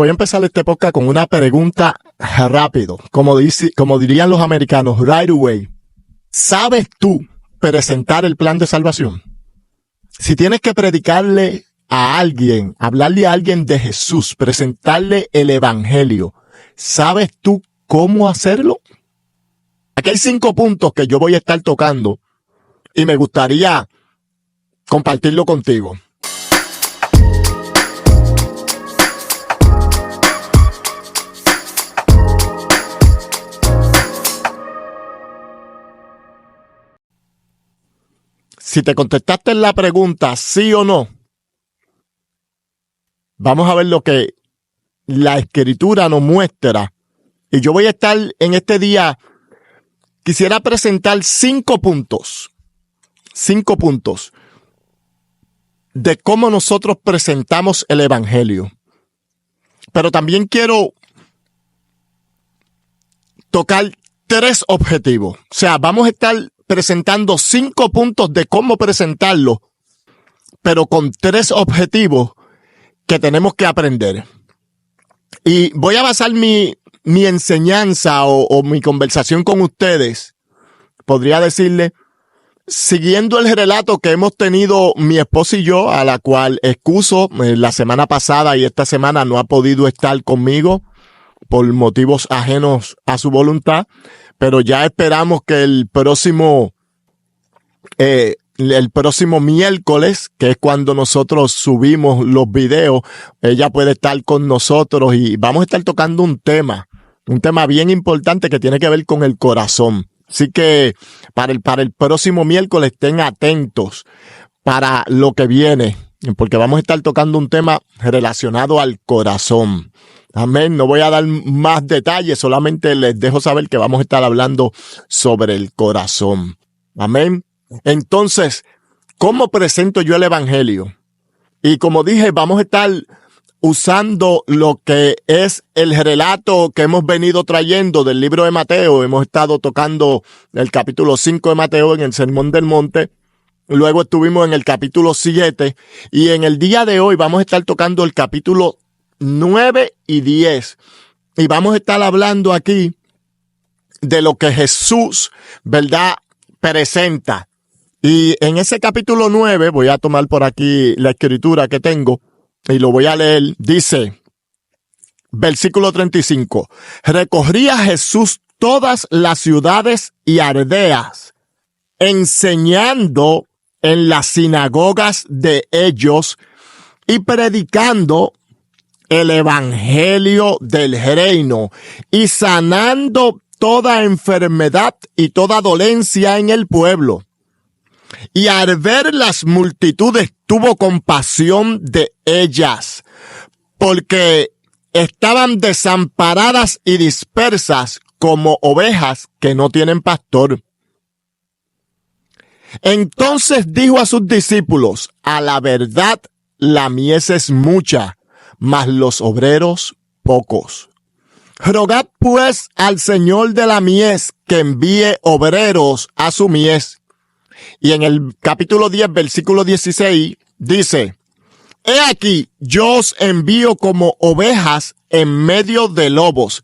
Voy a empezar este podcast con una pregunta rápido. Como dirían los americanos, right away. ¿Sabes tú presentar el plan de salvación? Si tienes que predicarle a alguien, hablarle a alguien de Jesús, presentarle el evangelio, ¿sabes tú cómo hacerlo? Aquí hay 5 puntos que yo voy a estar tocando y me gustaría compartirlo contigo. Si te contestaste la pregunta sí o no, vamos a ver lo que la Escritura nos muestra. Y yo voy a estar en este día, quisiera presentar 5 puntos. 5 puntos de cómo nosotros presentamos el evangelio. Pero también quiero tocar 3 objetivos. O sea, vamos a estar presentando 5 puntos de cómo presentarlo, pero con 3 objetivos que tenemos que aprender. Y voy a basar mi enseñanza o mi conversación con ustedes, podría decirle, siguiendo el relato que hemos tenido mi esposa y yo, a la cual excuso, la semana pasada y esta semana no ha podido estar conmigo por motivos ajenos a su voluntad, pero ya esperamos que el próximo miércoles, que es cuando nosotros subimos los videos, ella puede estar con nosotros y vamos a estar tocando un tema bien importante que tiene que ver con el corazón. Así que para el próximo miércoles estén atentos para lo que viene, porque vamos a estar tocando un tema relacionado al corazón. Amén. No voy a dar más detalles, solamente les dejo saber que vamos a estar hablando sobre el corazón. Amén. Entonces, ¿cómo presento yo el evangelio? Y como dije, vamos a estar usando lo que es el relato que hemos venido trayendo del libro de Mateo. Hemos estado tocando el capítulo 5 de Mateo en el Sermón del Monte. Luego estuvimos en el capítulo 7 y en el día de hoy vamos a estar tocando el capítulo 9 y 10. Y vamos a estar hablando aquí de lo que Jesús, ¿verdad?, presenta. Y en ese capítulo 9, voy a tomar por aquí la escritura que tengo y lo voy a leer. Dice, versículo 35, recorría Jesús todas las ciudades y aldeas, enseñando en las sinagogas de ellos y predicando el evangelio del reino y sanando toda enfermedad y toda dolencia en el pueblo. Y al ver las multitudes tuvo compasión de ellas, porque estaban desamparadas y dispersas como ovejas que no tienen pastor. Entonces dijo a sus discípulos, a la verdad la mies es mucha, mas los obreros pocos. Rogad pues al Señor de la mies que envíe obreros a su mies. Y en el capítulo 10, versículo 16, dice, he aquí, yo os envío como ovejas en medio de lobos.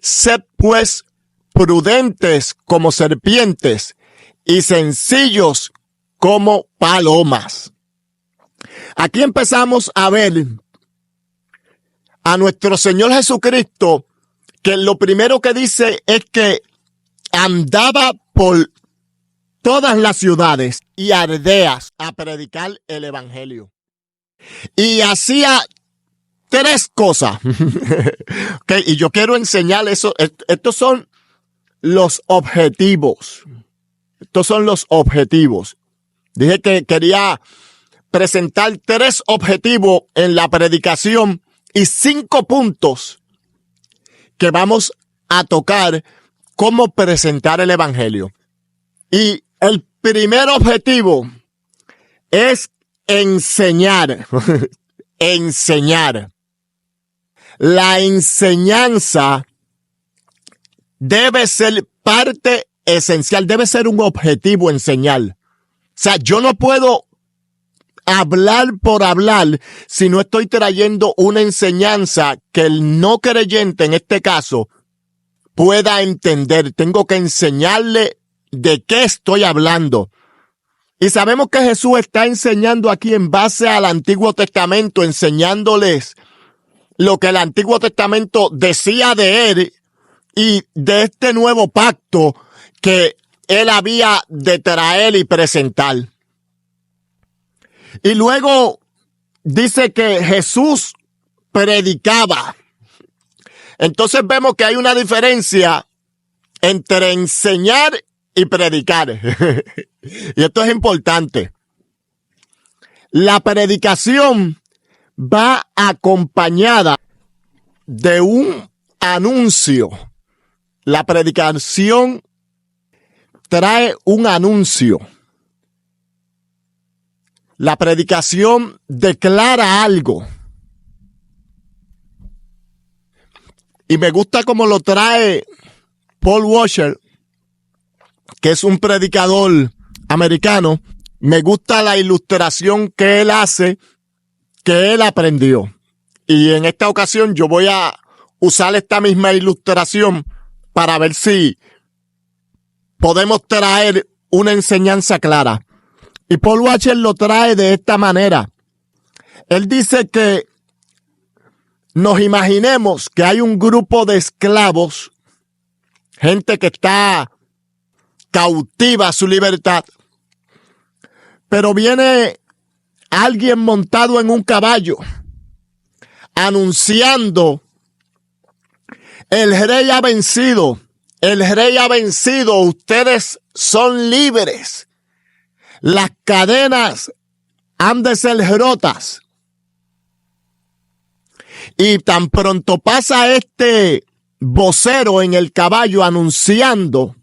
Sed pues prudentes como serpientes y sencillos como palomas. Aquí empezamos a ver a nuestro Señor Jesucristo, que lo primero que dice es que andaba por todas las ciudades y aldeas a predicar el evangelio. Y hacía 3 cosas. Okay, y yo quiero enseñar eso. Estos son los objetivos. Estos son los objetivos. Dije que quería presentar 3 objetivos en la predicación y 5 puntos que vamos a tocar cómo presentar el evangelio. Y el primer objetivo es enseñar. Enseñar. La enseñanza debe ser parte esencial, debe ser un objetivo enseñar. O sea, yo no puedo hablar por hablar si no estoy trayendo una enseñanza que el no creyente, en este caso, pueda entender. Tengo que enseñarle de qué estoy hablando. Y sabemos que Jesús está enseñando aquí en base al Antiguo Testamento, enseñándoles lo que el Antiguo Testamento decía de él y de este nuevo pacto que él había de traer y presentar. Y luego dice que Jesús predicaba. Entonces vemos que hay una diferencia entre enseñar y predicar. Y esto es importante. La predicación va acompañada de un anuncio. La predicación trae un anuncio. La predicación declara algo. Y me gusta cómo lo trae Paul Washer, que es un predicador americano. Me gusta la ilustración que él hace, que él aprendió. Y en esta ocasión yo voy a usar esta misma ilustración para ver si podemos traer una enseñanza clara. Y Paul Washer lo trae de esta manera. Él dice que nos imaginemos que hay un grupo de esclavos, gente que está cautiva a su libertad, pero viene alguien montado en un caballo anunciando: el rey ha vencido, el rey ha vencido, ustedes son libres, las cadenas han de ser rotas. Y tan pronto pasa este vocero en el caballo anunciando,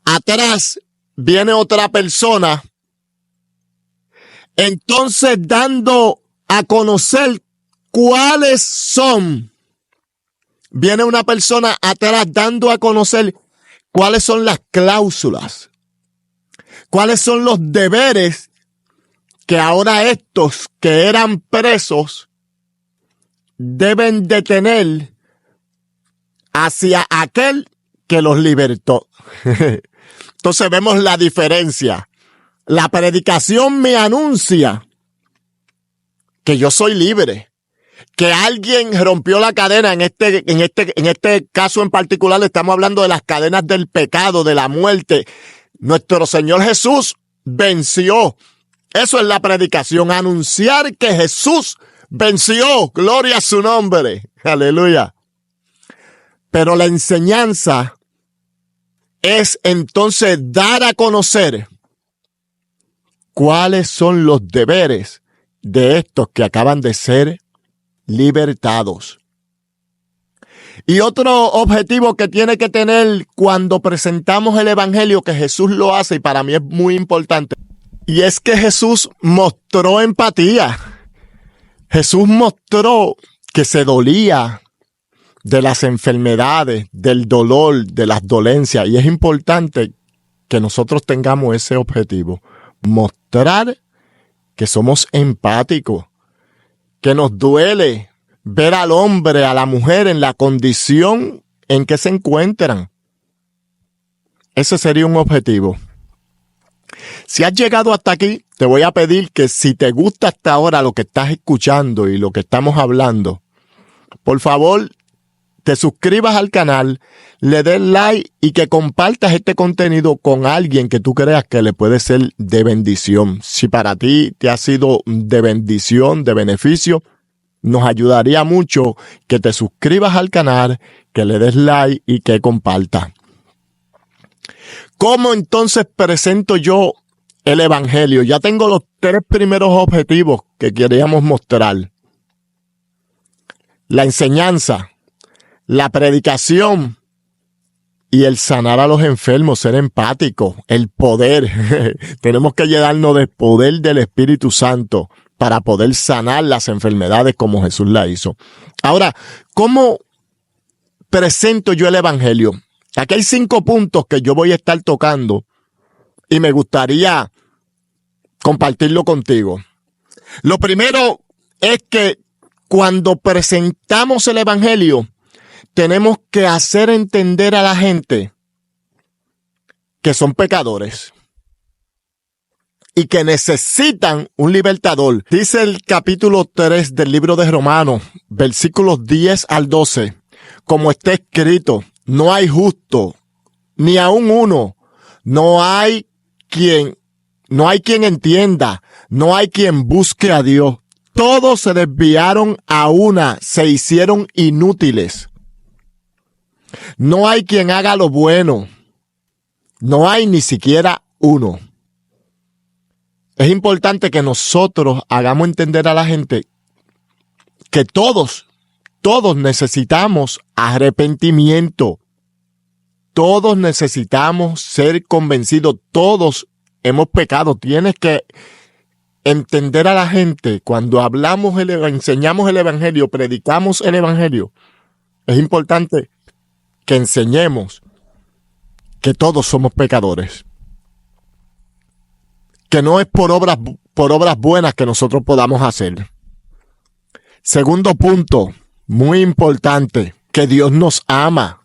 atrás viene otra persona, entonces dando a conocer cuáles son. Viene una persona atrás dando a conocer cuáles son las cláusulas, cuáles son los deberes que ahora estos que eran presos deben de tener hacia aquel que los libertó. Entonces vemos la diferencia. La predicación me anuncia que yo soy libre, que alguien rompió la cadena. En este caso en particular estamos hablando de las cadenas del pecado, de la muerte. Nuestro Señor Jesús venció. Eso es la predicación, anunciar que Jesús venció. Gloria a su nombre. Aleluya. Pero la enseñanza es entonces dar a conocer cuáles son los deberes de estos que acaban de ser libertados. Y otro objetivo que tiene que tener cuando presentamos el evangelio, que Jesús lo hace y para mí es muy importante, y es que Jesús mostró empatía. Jesús mostró que se dolía de las enfermedades, del dolor, de las dolencias. Y es importante que nosotros tengamos ese objetivo. Mostrar que somos empáticos, que nos duele ver al hombre, a la mujer en la condición en que se encuentran. Ese sería un objetivo. Si has llegado hasta aquí, te voy a pedir que si te gusta hasta ahora lo que estás escuchando y lo que estamos hablando, por favor, te suscribas al canal, le des like y que compartas este contenido con alguien que tú creas que le puede ser de bendición. Si para ti te ha sido de bendición, de beneficio, nos ayudaría mucho que te suscribas al canal, que le des like y que compartas. ¿Cómo entonces presento yo el evangelio? Ya tengo los 3 primeros objetivos que queríamos mostrar. La enseñanza, la predicación y el sanar a los enfermos, ser empático, el poder. Tenemos que llenarnos del poder del Espíritu Santo para poder sanar las enfermedades como Jesús la hizo. Ahora, ¿cómo presento yo el evangelio? Aquí hay 5 puntos que yo voy a estar tocando y me gustaría compartirlo contigo. Lo primero es que cuando presentamos el evangelio, tenemos que hacer entender a la gente que son pecadores y que necesitan un libertador. Dice el capítulo 3 del libro de Romanos, versículos 10 al 12, como está escrito, no hay justo, ni aun uno, no hay quien entienda, no hay quien busque a Dios. Todos se desviaron a una, se hicieron inútiles. No hay quien haga lo bueno. No hay ni siquiera uno. Es importante que nosotros hagamos entender a la gente que todos necesitamos arrepentimiento. Todos necesitamos ser convencidos. Todos hemos pecado. Tienes que entender a la gente cuando hablamos, enseñamos el evangelio, predicamos el evangelio. Es importante que enseñemos que todos somos pecadores. Que no es por obras buenas que nosotros podamos hacer. Segundo punto, muy importante, que Dios nos ama.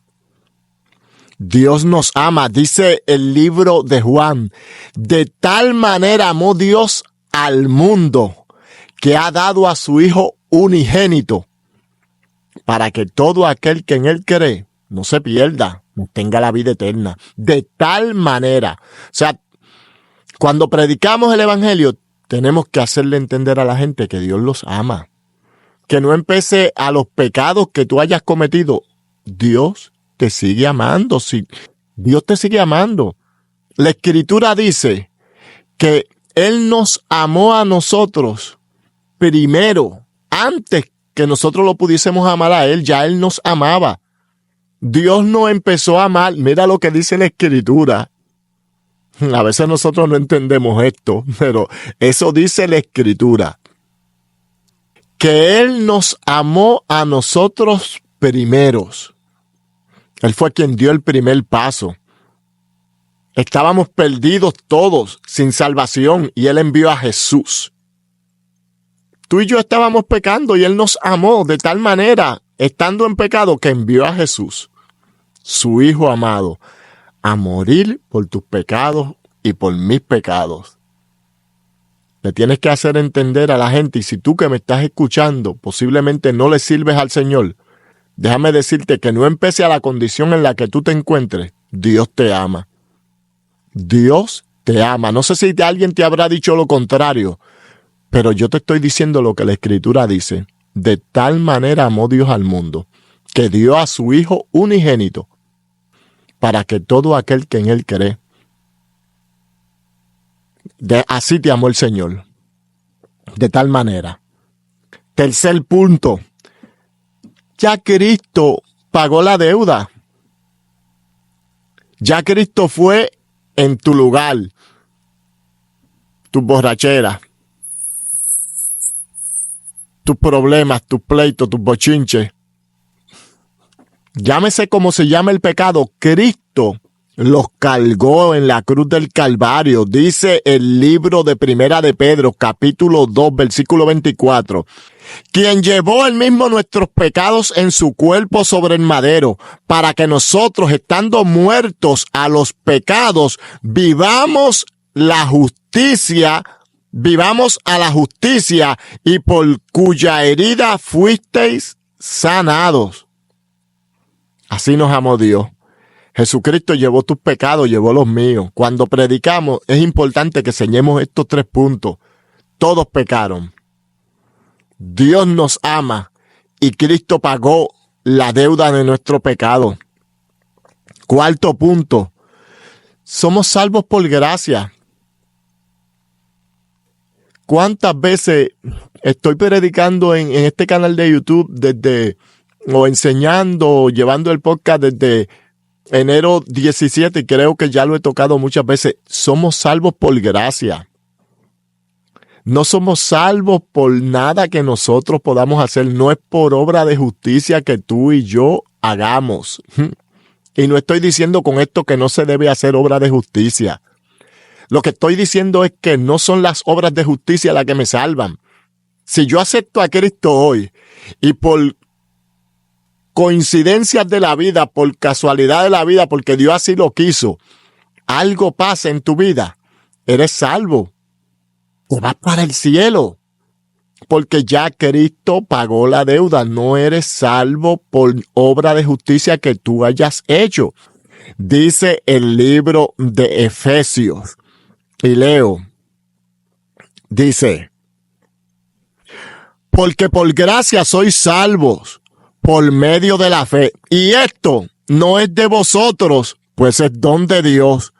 Dios nos ama, dice el libro de Juan. De tal manera amó Dios al mundo que ha dado a su Hijo unigénito para que todo aquel que en Él cree no se pierda, tenga la vida eterna. De tal manera. O sea, cuando predicamos el evangelio, tenemos que hacerle entender a la gente que Dios los ama. Que no empece a los pecados que tú hayas cometido. Dios te sigue amando. Sí, Dios te sigue amando. La Escritura dice que Él nos amó a nosotros primero, antes que nosotros lo pudiésemos amar a Él, ya Él nos amaba. Dios nos empezó a amar. Mira lo que dice la Escritura. A veces nosotros no entendemos esto, pero eso dice la Escritura. Que Él nos amó a nosotros primeros. Él fue quien dio el primer paso. Estábamos perdidos todos, sin salvación, y Él envió a Jesús. Tú y yo estábamos pecando y Él nos amó de tal manera, estando en pecado, que envió a Jesús, su Hijo amado, a morir por tus pecados y por mis pecados. Le tienes que hacer entender a la gente, y si tú que me estás escuchando posiblemente no le sirves al Señor, déjame decirte que no empece a la condición en la que tú te encuentres, Dios te ama. Dios te ama. No sé si alguien te habrá dicho lo contrario, pero yo te estoy diciendo lo que la Escritura dice. De tal manera amó Dios al mundo, que dio a su Hijo unigénito, para que todo aquel que en Él cree. Así te amó el Señor. De tal manera. Tercer punto. Ya Cristo pagó la deuda. Ya Cristo fue en tu lugar. Tus borracheras, tus problemas, tus pleitos, tus bochinches. Llámese como se llame el pecado, Cristo los cargó en la cruz del Calvario. Dice el libro de Primera de Pedro, capítulo 2, versículo 24. Quien llevó él mismo nuestros pecados en su cuerpo sobre el madero, para que nosotros, estando muertos a los pecados, vivamos a la justicia, y por cuya herida fuisteis sanados. Así nos amó Dios. Jesucristo llevó tus pecados, llevó los míos. Cuando predicamos, es importante que enseñemos estos 3 puntos. Todos pecaron. Dios nos ama y Cristo pagó la deuda de nuestro pecado. Cuarto punto. Somos salvos por gracia. ¿Cuántas veces estoy predicando en este canal de YouTube o enseñando, llevando el podcast desde enero 17, y creo que ya lo he tocado muchas veces? Somos salvos por gracia. No somos salvos por nada que nosotros podamos hacer. No es por obra de justicia que tú y yo hagamos. Y no estoy diciendo con esto que no se debe hacer obra de justicia. Lo que estoy diciendo es que no son las obras de justicia las que me salvan. Si yo acepto a Cristo hoy y por coincidencias de la vida, por casualidad de la vida, porque Dios así lo quiso, algo pasa en tu vida, eres salvo. Te vas para el cielo. Porque ya Cristo pagó la deuda. No eres salvo por obra de justicia que tú hayas hecho. Dice el libro de Efesios. Y leo. Dice, porque por gracia sois salvos por medio de la fe. Y esto no es de vosotros, pues es don de Dios.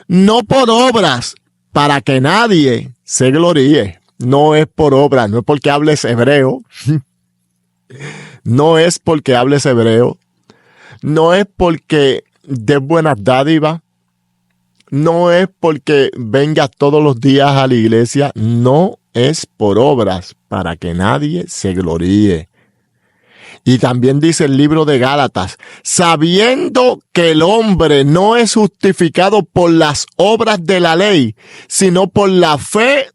No por obras, para que nadie se gloríe. No es por obras, no es porque hables hebreo. No es porque hables hebreo. No es porque des buenas dádivas. No es porque vengas todos los días a la iglesia. No es por obras, para que nadie se gloríe. Y también dice el libro de Gálatas, sabiendo que el hombre no es justificado por las obras de la ley, sino por la fe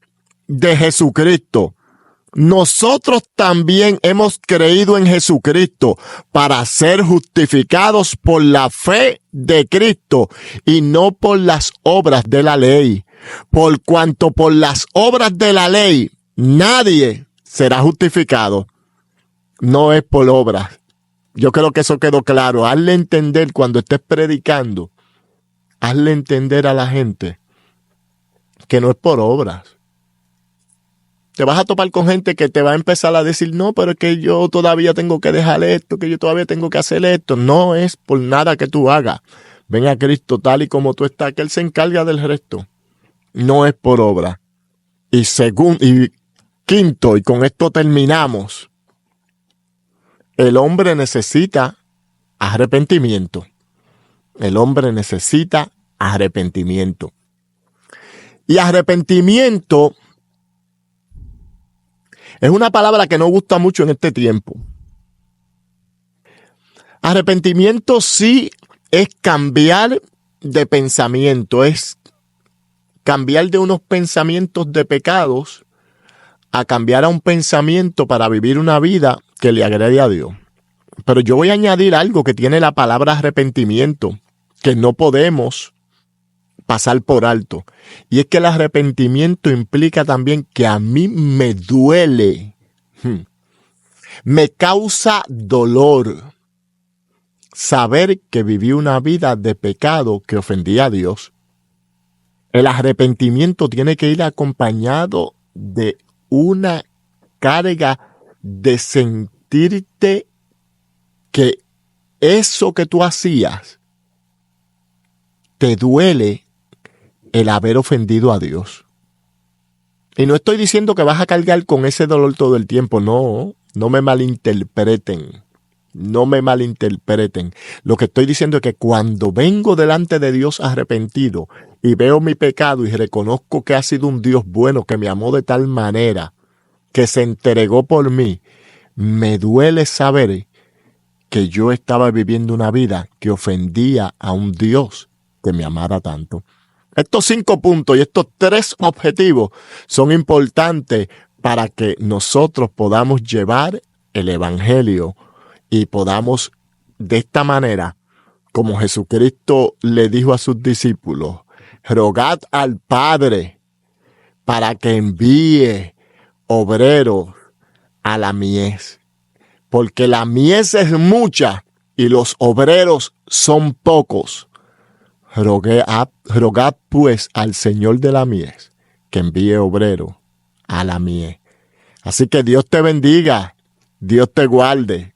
de Jesucristo. Nosotros también hemos creído en Jesucristo para ser justificados por la fe de Cristo y no por las obras de la ley. Por cuanto por las obras de la ley nadie será justificado. No es por obras. Yo creo que eso quedó claro. Hazle entender cuando estés predicando. Hazle entender a la gente que no es por obras. Te vas a topar con gente que te va a empezar a decir, no, pero es que yo todavía tengo que dejar esto, que yo todavía tengo que hacer esto. No es por nada que tú hagas. Ven a Cristo tal y como tú estás, que Él se encarga del resto. No es por obra. Y quinto, y con esto terminamos, el hombre necesita arrepentimiento. El hombre necesita arrepentimiento. Y arrepentimiento es una palabra que no gusta mucho en este tiempo. Arrepentimiento sí es cambiar de pensamiento, es cambiar de unos pensamientos de pecados a cambiar a un pensamiento para vivir una vida que le agrade a Dios. Pero yo voy a añadir algo que tiene la palabra arrepentimiento, que no podemos pasar por alto. Y es que el arrepentimiento implica también que a mí me duele, me causa dolor saber que viví una vida de pecado que ofendía a Dios. El arrepentimiento tiene que ir acompañado de una carga de sentirte que eso que tú hacías te duele el haber ofendido a Dios. Y no estoy diciendo que vas a cargar con ese dolor todo el tiempo, no me malinterpreten. No me malinterpreten. Lo que estoy diciendo es que cuando vengo delante de Dios arrepentido y veo mi pecado y reconozco que ha sido un Dios bueno que me amó de tal manera que se entregó por mí, me duele saber que yo estaba viviendo una vida que ofendía a un Dios que me amara tanto. Estos 5 puntos y estos 3 objetivos son importantes para que nosotros podamos llevar el evangelio y podamos de esta manera, como Jesucristo le dijo a sus discípulos, rogad al Padre para que envíe obreros a la mies, porque la mies es mucha y los obreros son pocos. Rogad pues al Señor de la mies que envíe obreros a la mies. Así que Dios te bendiga, Dios te guarde.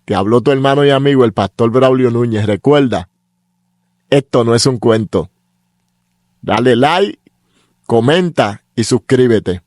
Te habló tu hermano y amigo, el pastor Braulio Núñez. Recuerda, esto no es un cuento. Dale like, comenta y suscríbete.